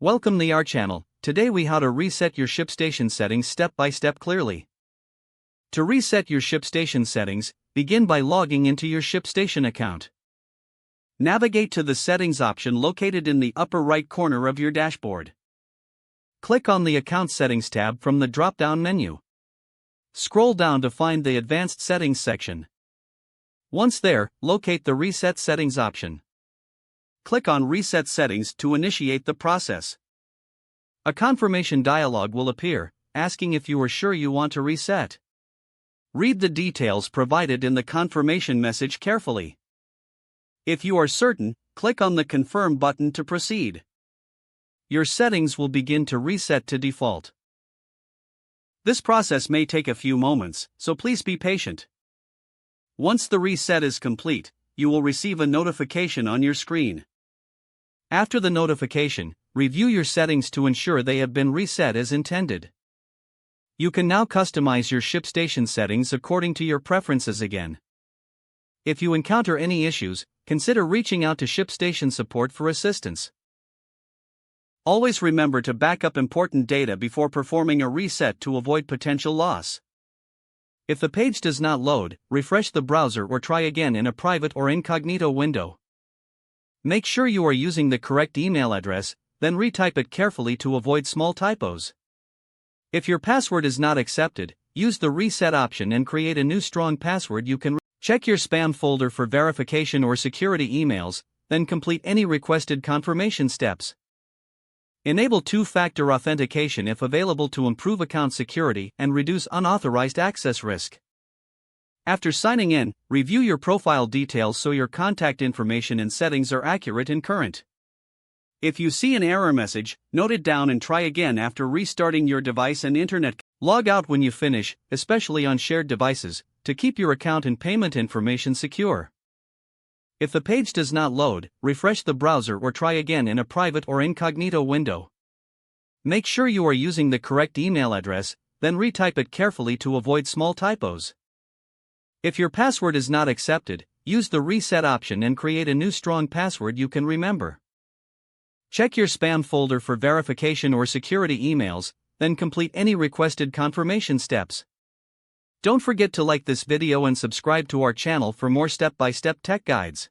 Welcome to our channel. Today we how to reset your ShipStation settings step by step clearly. To reset your ShipStation settings, begin by logging into your ShipStation account. Navigate to the settings option located in the upper right corner of your dashboard. Click on the account settings tab from the drop-down menu. Scroll down to find the advanced settings section. Once there, locate the reset settings option. Click on Reset Settings to initiate the process. A confirmation dialog will appear, asking if you are sure you want to reset. Read the details provided in the confirmation message carefully. If you are certain, click on the Confirm button to proceed. Your settings will begin to reset to default. This process may take a few moments, so please be patient. Once the reset is complete, you will receive a notification on your screen. After the notification, review your settings to ensure they have been reset as intended. You can now customize your ShipStation settings according to your preferences again. If you encounter any issues, consider reaching out to ShipStation support for assistance. Always remember to back up important data before performing a reset to avoid potential loss. If the page does not load, refresh the browser or try again in a private or incognito window. Make sure you are using the correct email address, then retype it carefully to avoid small typos. If your password is not accepted, use the reset option and create a new strong password. You can check your spam folder for verification or security emails, then complete any requested confirmation steps. Enable two-factor authentication if available to improve account security and reduce unauthorized access risk. After signing in, review your profile details so your contact information and settings are accurate and current. If you see an error message, note it down and try again after restarting your device and internet. Log out when you finish, especially on shared devices, to keep your account and payment information secure. If the page does not load, refresh the browser or try again in a private or incognito window. Make sure you are using the correct email address, then retype it carefully to avoid small typos. If your password is not accepted, use the reset option and create a new strong password you can remember. Check your spam folder for verification or security emails, then complete any requested confirmation steps. Don't forget to like this video and subscribe to our channel for more step-by-step tech guides.